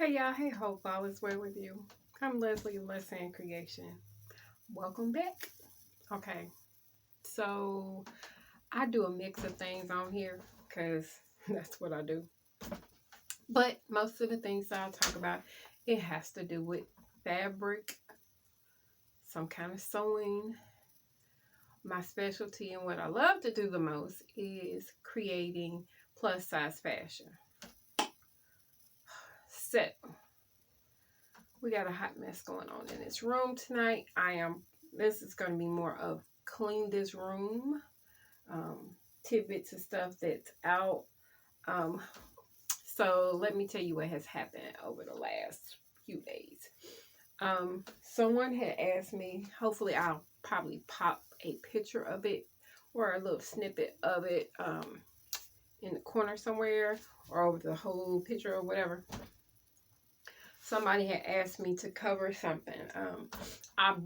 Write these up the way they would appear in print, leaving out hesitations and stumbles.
Hey y'all, hey Hope, all is well with you. I'm Leslie of LesAnn Creation. Welcome back. Okay, so I do a mix of things on here because that's what I do. But most of the things I'll talk about, it has to do with fabric, some kind of sewing. My specialty and what I love to do the most is creating plus size fashion. So, we got a hot mess going on in this room tonight. This is going to be more of clean this room, tidbits and stuff that's out. So let me tell you what has happened over the last few days. Someone had asked me, hopefully I'll probably pop a picture of it or a little snippet of it in the corner somewhere or over the whole picture or whatever. Somebody had asked me to cover something. I've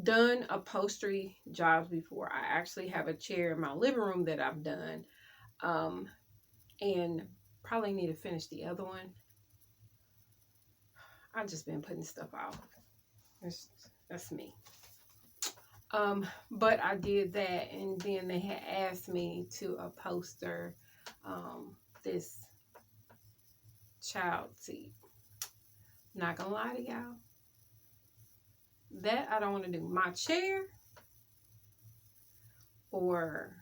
done upholstery jobs before. I actually have a chair in my living room that I've done. And probably need to finish the other one. I've just been putting stuff off. That's me. But I did that, and then they had asked me to upholster this child seat. Not gonna lie to y'all, that I don't want to do. My chair or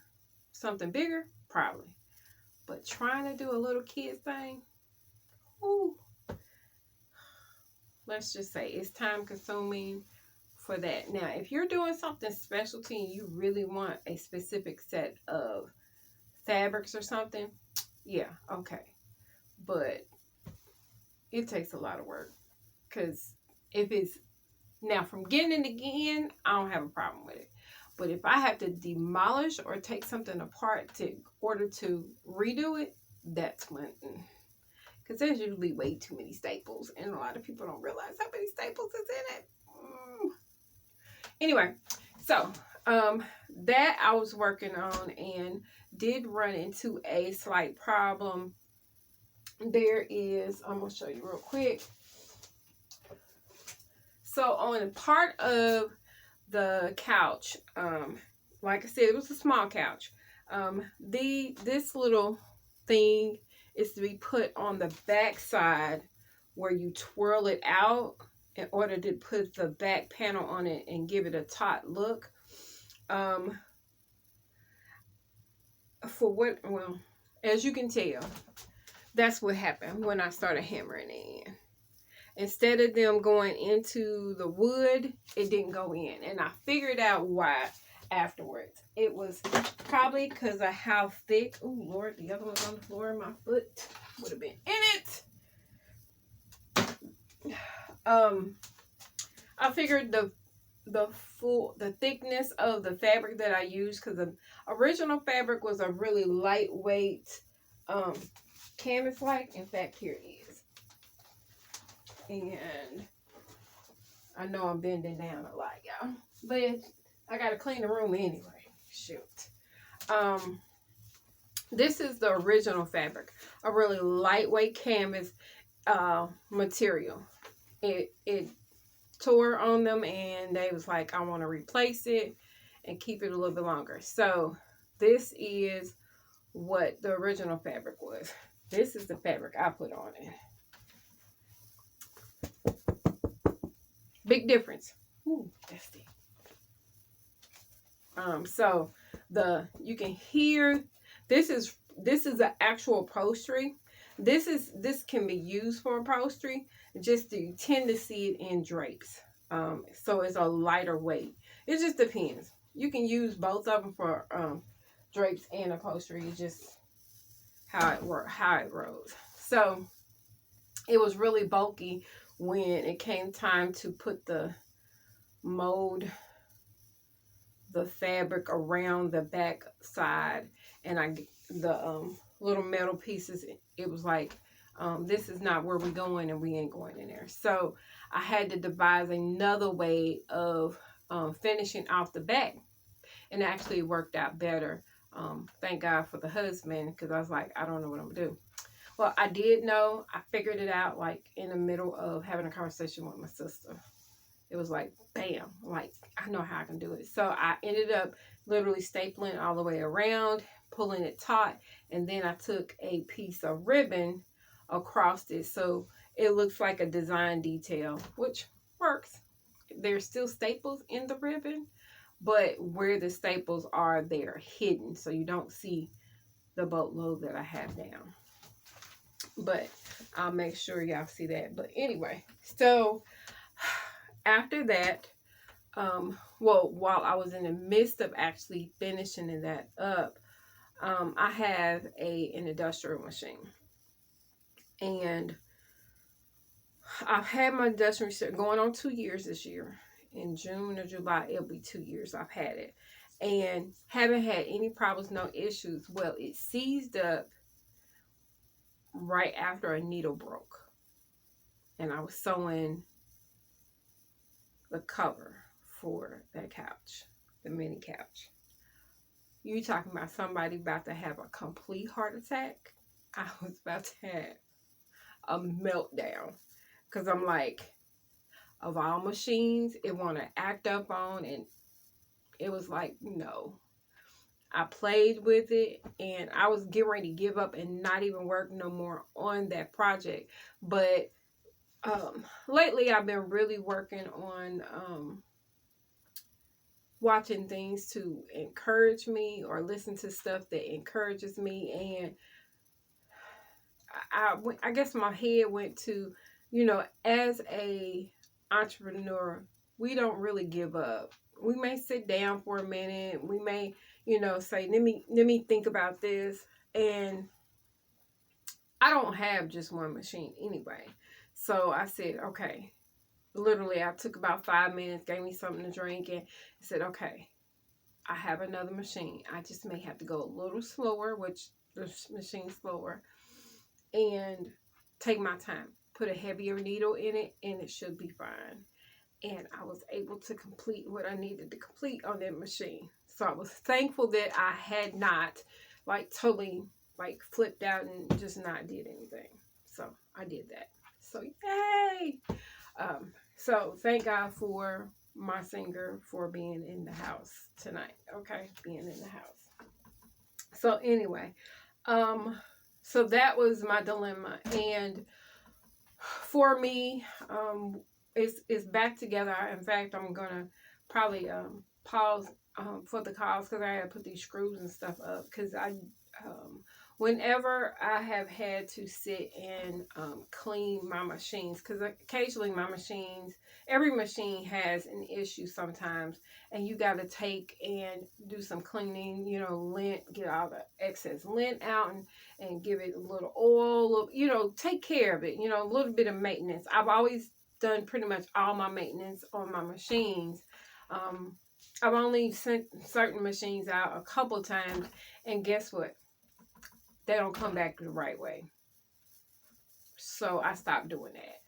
something bigger, probably. But trying to do a little kid thing, ooh, let's just say it's time consuming for that. Now, if you're doing something specialty and you really want a specific set of fabrics or something, yeah, okay. But it takes a lot of work, because if it's now from getting it again, I don't have a problem with it. But if I have to demolish or take something apart to order to redo it, that's when, because there's usually way too many staples, and a lot of people don't realize how many staples is in it. Anyway, so that I was working on and did run into a slight problem. There is, I'm gonna show you real quick. So on part of the couch, like I said, it was a small couch. This little thing is to be put on the back side where you twirl it out in order to put the back panel on it and give it a taut look. Well, as you can tell, that's what happened when I started hammering it in. Instead of them going into the wood, it didn't go in. And I figured out why afterwards. It was probably because of how thick. Oh, Lord, the other one's on the floor. My foot would have been in it. I figured the thickness of the fabric that I used, because the original fabric was a really lightweight canvas-like. In fact, here it is. And I know I'm bending down a lot, y'all, but I gotta clean the room anyway. Shoot. This is the original fabric, a really lightweight canvas material. It tore on them, and they was like, I want to replace it and keep it a little bit longer. So this is what the original fabric was. This is the fabric I put on it. Big difference. Ooh, that's thick. So you can hear this is the actual upholstery. This can be used for upholstery. Just you tend to see it in drapes. So it's a lighter weight. It just depends. You can use both of them for drapes and upholstery. It's just how it rolls. So it was really bulky when it came time to put the fabric around the back side, and the little metal pieces. It was like, this is not where we're going, and we ain't going in there. So I had to devise another way of finishing off the back, and actually it worked out better. Thank God for the husband, because I was like, I don't know what I'm gonna do. Well, I did know. I figured it out like in the middle of having a conversation with my sister. It was like, bam, like I know how I can do it. So I ended up literally stapling all the way around, pulling it taut, and then I took a piece of ribbon across it. So it looks like a design detail, which works. There's still staples in the ribbon, but where the staples are, they're hidden. So you don't see the boatload that I have down. But I'll make sure y'all see that. But anyway, so after that, well, while I was in the midst of actually finishing that up, I have an industrial machine, and I've had my industrial machine going on 2 years this year. In June or July, it'll be 2 years I've had it, and haven't had any problems, no issues. Well, it seized up right after a needle broke, and I was sewing the cover for that couch, the mini couch. You talking about somebody about to have a complete heart attack? I was about to have a meltdown because I'm like, of all machines, it want to act up on, and it was like, no. I played with it, and I was getting ready to give up and not even work no more on that project. But lately, I've been really working on watching things to encourage me or listen to stuff that encourages me. And I guess my head went to, as a entrepreneur, we don't really give up. We may sit down for a minute. We may, say, let me think about this. And I don't have just one machine anyway. So I said, okay. Literally, I took about 5 minutes, gave me something to drink, and said, okay, I have another machine. I just may have to go a little slower, which the machine's slower, and take my time. Put a heavier needle in it, and it should be fine. And I was able to complete what I needed to complete on that machine. So I was thankful that I had not, totally, flipped out and just not did anything. So I did that. So yay! So thank God for my singer for being in the house tonight. Okay, being in the house. So anyway, so that was my dilemma, and for me, it's back together. In fact, I'm gonna probably pause for the calls because I gotta put these screws and stuff up because whenever I have had to sit and clean my machines, because occasionally every machine has an issue sometimes, and you got to take and do some cleaning, lint, get all the excess lint out, and give it a little oil, take care of it, a little bit of maintenance. I've always done pretty much all my maintenance on my machines. I've only sent certain machines out a couple times, and guess what? They don't come back the right way. So I stopped doing that.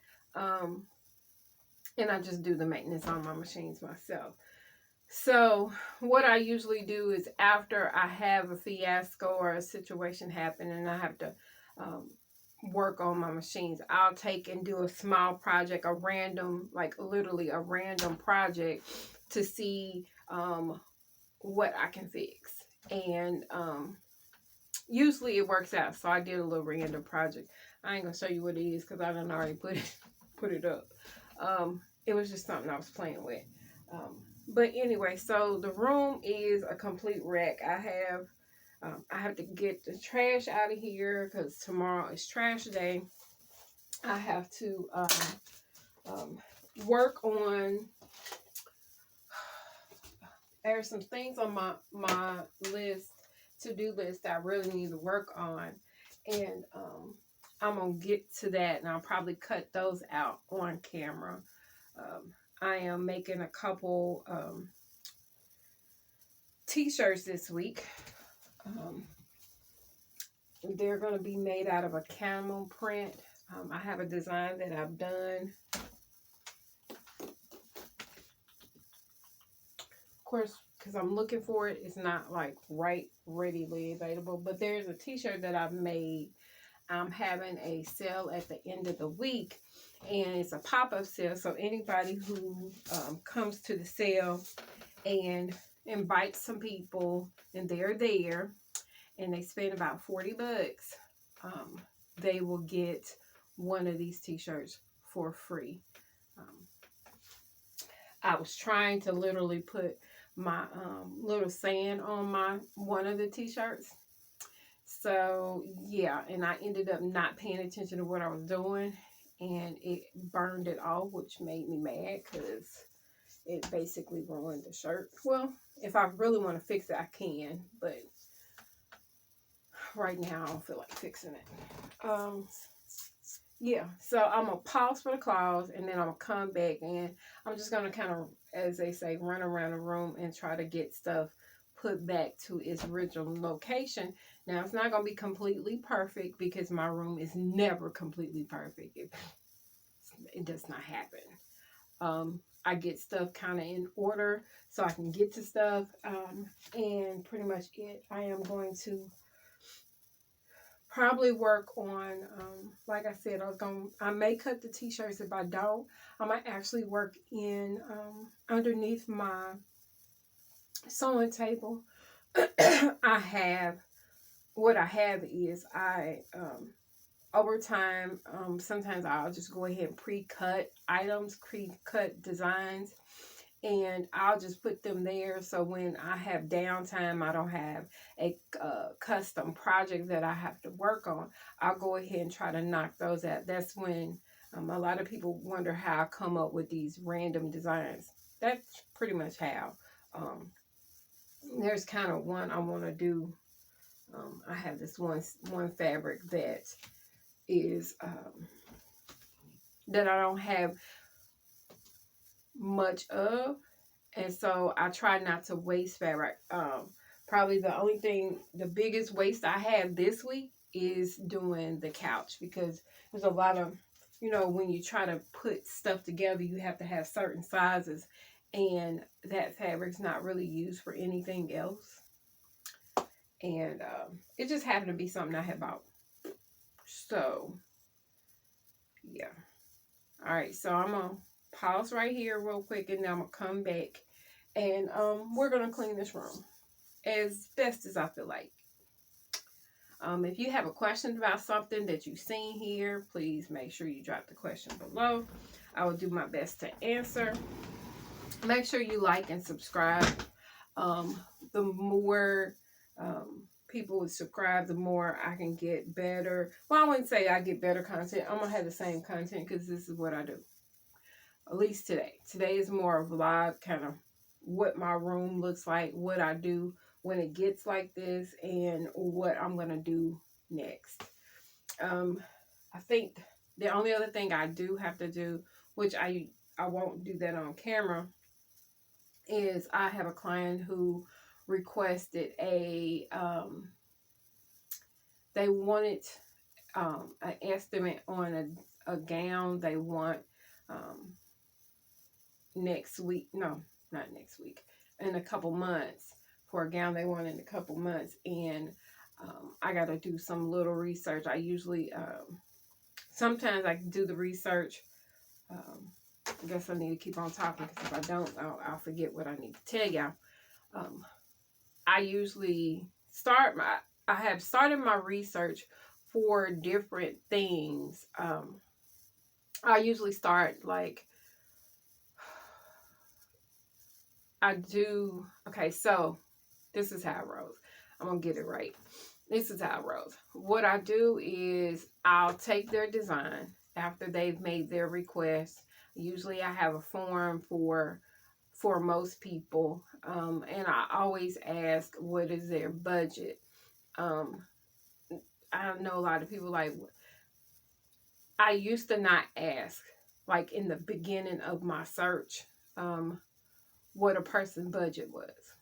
And I just do the maintenance on my machines myself. So what I usually do is after I have a fiasco or a situation happen and I have to work on my machines, I'll take and do a small project, a random, literally a random project to see what I can fix. And usually it works out. So I did a little random project. I ain't gonna show you what it is because I done already put it up. It was just something I was playing with. But anyway, so the room is a complete wreck. I have to get the trash out of here because tomorrow is trash day. I have to work on. There's some things on my to-do list that I really need to work on, and I'm gonna get to that, and I'll probably cut those out on camera. I am making a couple t-shirts this week. They're going to be made out of a camel print. I have a design that I've done. Of course, because I'm looking for it, it's not readily available. But there's a t-shirt that I've made. I'm having a sale at the end of the week, and it's a pop-up sale. So anybody who comes to the sale and invites some people, and they're there, and they spend about 40 bucks, they will get one of these t-shirts for free. I was trying to literally put my little saying on my one of the t-shirts. So yeah, and I ended up not paying attention to what I was doing, and it burned it off, which made me mad because it basically ruined the shirt. Well, if I really want to fix it, I can, but right now I don't feel like fixing it. Yeah, so I'm gonna pause for the claws, and then I'm gonna come back, and I'm just gonna kind of, as they say, run around the room and try to get stuff put back to its original location. Now, it's not gonna be completely perfect because my room is never completely perfect. It does not happen. I get stuff kind of in order so I can get to stuff, and pretty much it. I am going to probably work on, like I said, I may cut the t-shirts. If I don't, I might actually work in underneath my sewing table. What I have is over time, sometimes I'll just go ahead and pre-cut items, pre-cut designs, and I'll just put them there. So when I have downtime, I don't have a custom project that I have to work on, I'll go ahead and try to knock those out. That's when a lot of people wonder how I come up with these random designs. That's pretty much how. There's kind of one I want to do. I have this one fabric that is that I don't have much of, and so I try not to waste fabric. Probably the biggest waste I have this week is doing the couch, because there's a lot of, when you try to put stuff together, you have to have certain sizes, and that fabric's not really used for anything else. And it just happened to be something I had bought. So yeah. All right, so I'm gonna pause right here real quick, and then I'm gonna come back, and we're gonna clean this room as best as I feel like. If you have a question about something that you've seen here, please make sure you drop the question below. I will do my best to answer. Make sure you like and subscribe. The more people would subscribe, the more I can get better. Well, I wouldn't say I get better content. I'm gonna have the same content because this is what I do. At least today. Today is more of a vlog, kind of what my room looks like, what I do when it gets like this, and what I'm gonna do next. I think the only other thing I do have to do, which I won't do that on camera, is I have a client who requested they wanted an estimate on a gown they want next week. No, not next week. In a couple months, for a gown they want in a couple months. And I got to do some little research. I usually, sometimes I can do the research. I guess I need to keep on talking, because if I don't, I'll forget what I need to tell y'all. I usually I have started my research for different things. I usually start like, okay, so this is how it rolls. I'm going to get it right. This is how it rolls. What I do is I'll take their design after they've made their request. Usually I have a form for most people, and I always ask, what is their budget? I know a lot of people, like, I used to not ask, like in the beginning of my search, what a person's budget was.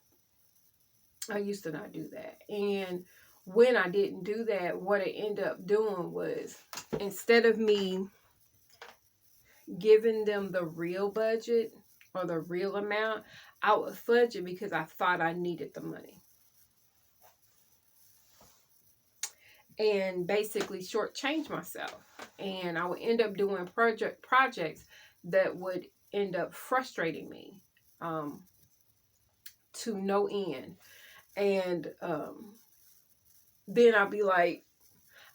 I used to not do that. And when I didn't do that, what I ended up doing was, instead of me giving them the real budget or the real amount, I would fudge it because I thought I needed the money. and basically shortchange myself. And I would end up doing projects that would end up frustrating me to no end. And then I'll be like,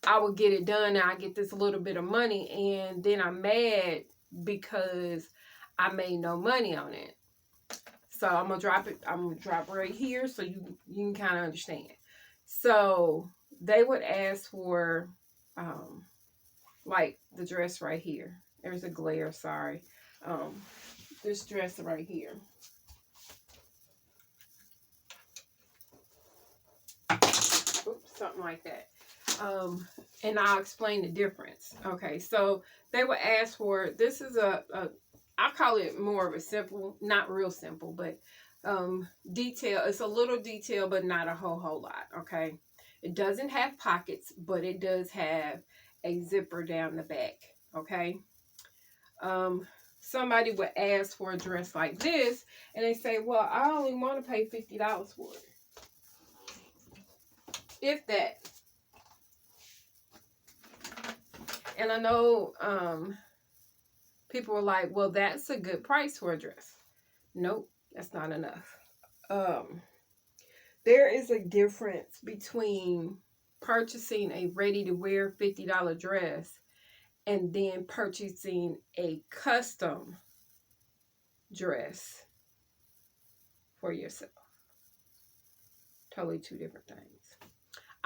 I would get it done and I get this little bit of money, and then I'm mad because I made no money on it. So I'm gonna drop it. I'm gonna drop right here so you can kind of understand. So they would ask for like the dress right here. There's a glare, sorry. This dress right here. Oops, something like that. And I'll explain the difference. Okay, so they would ask for, this is I call it more of a simple, not real simple, but detail. It's a little detail, but not a whole lot. Okay, it doesn't have pockets, but it does have a zipper down the back. Okay, somebody would ask for a dress like this, and they say, well, I only want to pay $50 for it, if that. And I know people were like, well, that's a good price for a dress. Nope, that's not enough. There is a difference between purchasing a ready-to-wear $50 dress and then purchasing a custom dress for yourself. Totally two different things.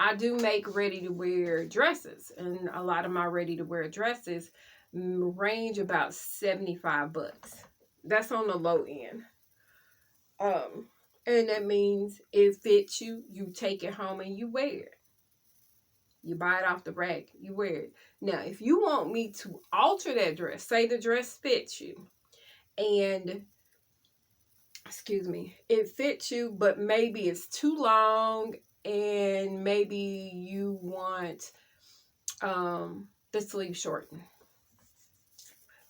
I do make ready-to-wear dresses, and a lot of my ready-to-wear dresses range about $75. That's on the low end. And that means it fits you. You take it home and you wear it. You buy it off the rack, you wear it. Now, if you want me to alter that dress, say the dress fits you, and it fits you, but maybe it's too long, and maybe you want the sleeve shortened.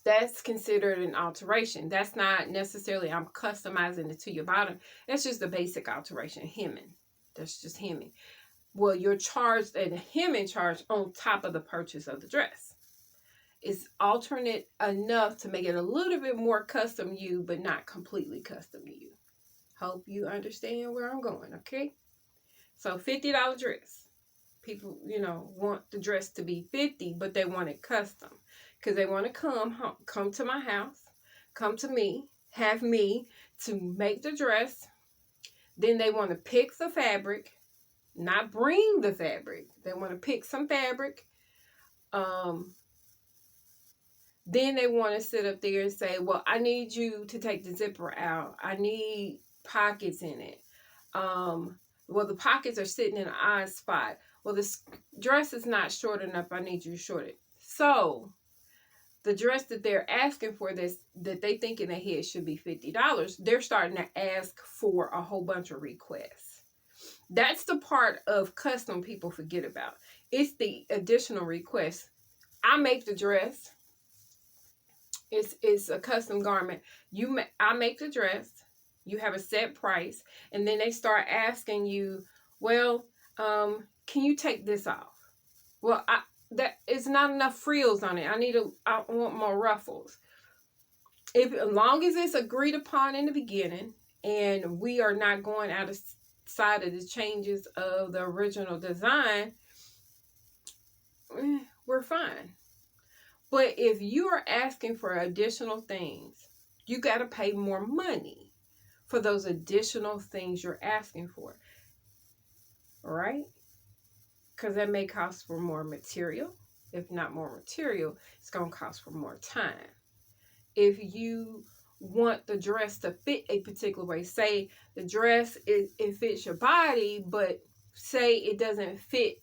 That's considered an alteration. That's not necessarily I'm customizing it to your bottom. That's just a basic alteration, hemming. That's just hemming. Well, you're charged a hemming charge on top of the purchase of the dress. It's altering it enough to make it a little bit more custom you, but not completely custom you. Hope you understand where I'm going, okay? So $50 dress. People, want the dress to be $50, but they want it custom. Because they want to come to my house, come to me, have me to make the dress. Then they want to pick the fabric, not bring the fabric. They want to pick some fabric. Then they want to sit up there and say, well, I need you to take the zipper out. I need pockets in it. Well, the pockets are sitting in an odd spot. Well, this dress is not short enough. I need you to short it. So the dress that they're asking for, that they think in their head should be $50, they're starting to ask for a whole bunch of requests. That's the part of custom people forget about. It's the additional requests. I make the dress. It's a custom garment. I make the dress. You have a set price, and then they start asking you, well, can you take this off? Well, that is not enough frills on it. I want more ruffles. As long as it's agreed upon in the beginning, and we are not going outside of the changes of the original design, we're fine. But if you are asking for additional things, you got to pay more money for those additional things you're asking for. All right? Because that may cost for more material. If not more material, it's going to cost for more time. If you want the dress to fit a particular way, say the dress, it fits your body, but say it doesn't fit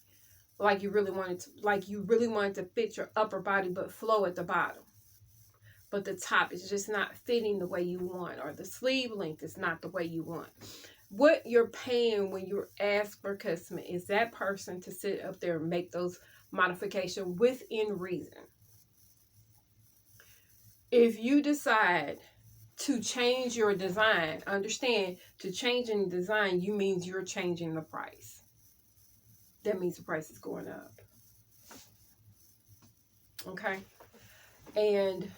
like you really want it to fit your upper body but flow at the bottom. But the top is just not fitting the way you want, or the sleeve length is not the way you want. What you're paying when you ask for custom is that person to sit up there and make those modifications within reason. If you decide to change your design, understand, to changing design, you means you're changing the price. that means the price is going up. Okay? And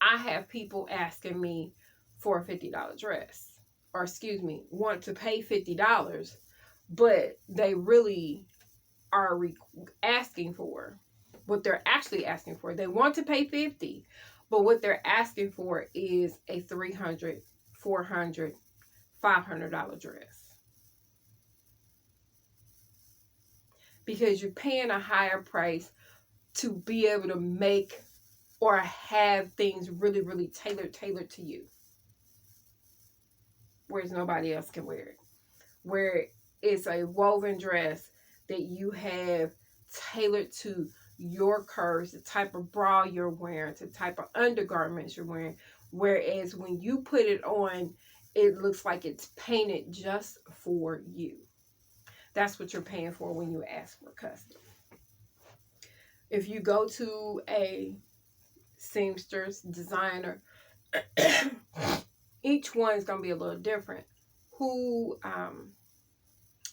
I have people asking me for a $50 dress. Or excuse me, want to pay $50, but they really are asking for what they're actually asking for. They want to pay $50, but what they're asking for is a $300, $400, $500 dress. Because you're paying a higher price to be able to make or have things really, really tailored to you. Whereas nobody else can wear it. Where it's a woven dress that you have tailored to your curves, the type of bra you're wearing, the type of undergarments you're wearing. Whereas when you put it on, it looks like it's painted just for you. That's what you're paying for when you ask for custom. If you go to a seamstress, designer, each one is going to be a little different.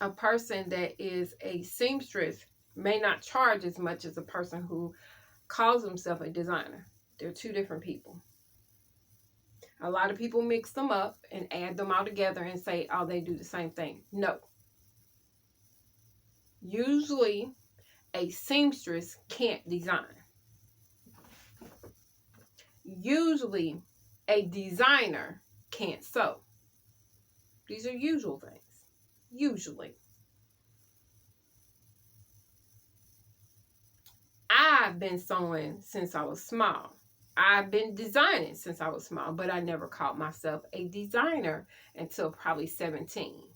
A person that is a seamstress may not charge as much as a person who calls himself a designer. They're two different people. A lot of people mix them up and add them all together and say, oh, they do the same thing. No. Usually, a seamstress can't design. Usually, a designer can't sew. These are usual things. Usually. I've been sewing since I was small. I've been designing since I was small, but I never called myself a designer until probably 17.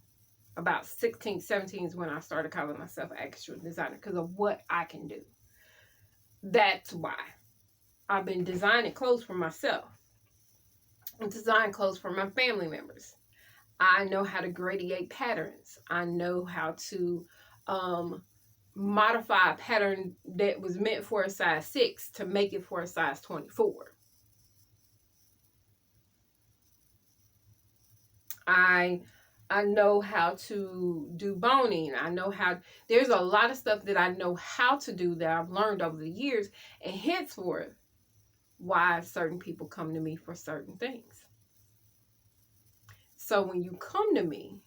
About 16, 17 is when I started calling myself an actual designer because of what I can do. That's why. I've been designing clothes for myself. And design clothes for my family members. I know how to gradate patterns. I know how to modify a pattern that was meant for a size 6 to make it for a size 24. I know how to do boning. I know how, there's a lot of stuff that I know how to do that I've learned over the years, and henceforth why certain people come to me for certain things. So when you come to me,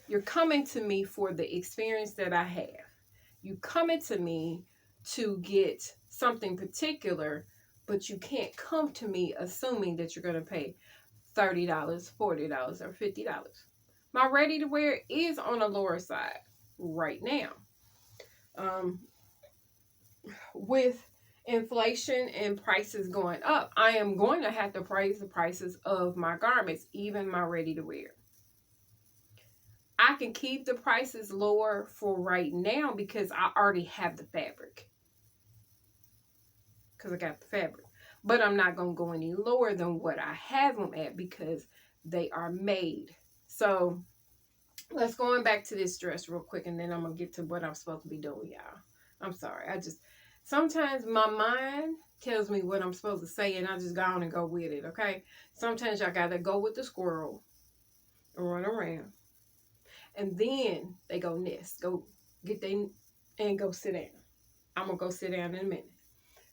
you're coming to me for the experience that I have. You coming to me to get something particular, but you can't come to me assuming that you're going to pay $30, $40, or $50. My ready to wear is on the lower side right now. With inflation and prices going up, I am going to have to raise the prices of my garments, even my ready to wear. I can keep the prices lower for right now because I already have the fabric. Because I got the fabric. But I'm not going to go any lower than what I have them at because they are made. So let's go on back to this dress real quick, and then I'm going to get to what I'm supposed to be doing, y'all. I'm sorry. Sometimes my mind tells me what I'm supposed to say, and I just go on and go with it, okay? Sometimes y'all got to go with the squirrel and run around. And then they go nest. Go get they and go sit down. I'm going to go sit down in a minute.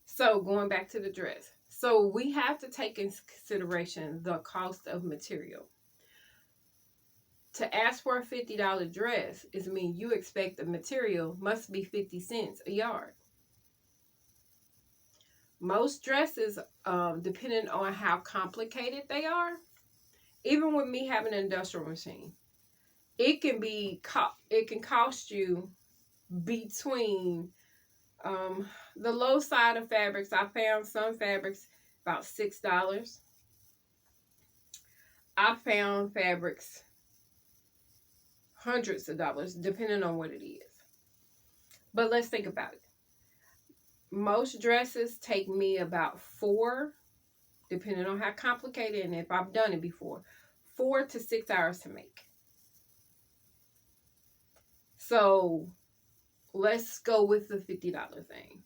So going back to the dress. So we have to take into consideration the cost of material. To ask for a $50 dress is mean you expect the material must be 50 cents a yard. Most dresses, depending on how complicated they are, even with me having an industrial machine, it can cost you between the low side of fabrics. I found some fabrics about $6. I found fabrics hundreds of dollars, depending on what it is. But let's think about it. Most dresses take me about 4, depending on how complicated and if I've done it before, 4 to 6 hours to make. So let's go with the $50 thing.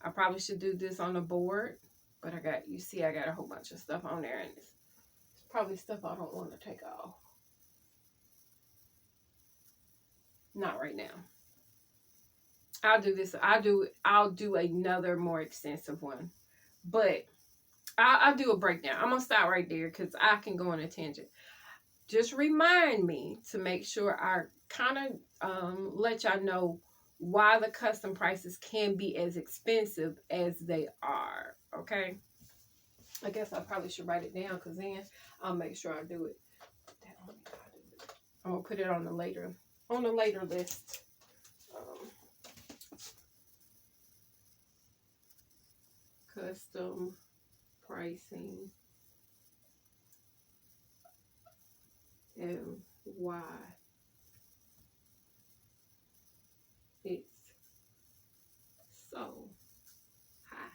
I probably should do this on the board, but I got a whole bunch of stuff on there, and it's probably stuff I don't want to take off. Not right now. I'll do this. I'll do another more extensive one, but I'll do a breakdown. I'm gonna stop right there because I can go on a tangent. Just remind me to make sure I kind of let y'all know why the custom prices can be as expensive as they are. Okay. I guess I probably should write it down because then I'll make sure I do it. I'm gonna put it on the later list. Custom pricing and why it's so high.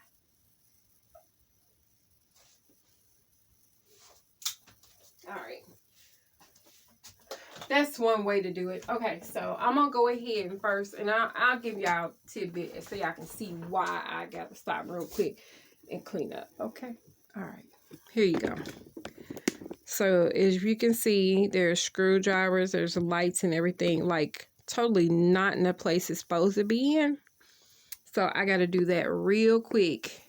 All right. That's one way to do it. Okay, so I'm gonna go ahead and first, and I'll give y'all a tidbit so y'all can see why I gotta stop real quick and clean up. Okay. All right. Here you go. So as you can see, there's screwdrivers, there's lights and everything, like totally not in the place it's supposed to be in. So I got to do that real quick